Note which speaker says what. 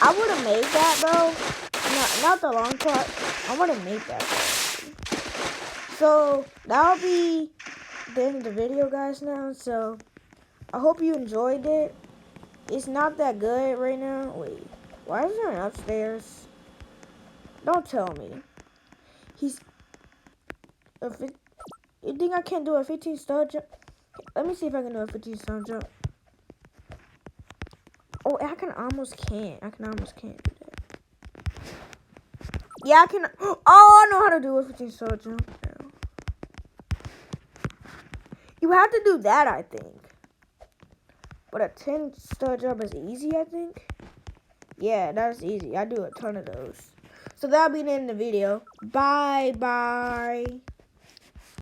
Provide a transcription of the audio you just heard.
Speaker 1: I would have made that, bro. Not the long part. I would have made that, bro. So that'll be the end of the video, guys. Now, so I hope you enjoyed it. It's not that good right now. Wait, why is there an upstairs? Don't tell me. He's. You think I can't do a 15-star jump? Let me see if I can do a 15-star jump. Oh, I can almost can't. I can almost can't do that. Yeah, I can. Oh, I know how to do a 15-star jump now. You have to do that, I think. But a 10-star jump is easy, I think. Yeah, that's easy. I do a ton of those. So that'll be the end of the video. Bye.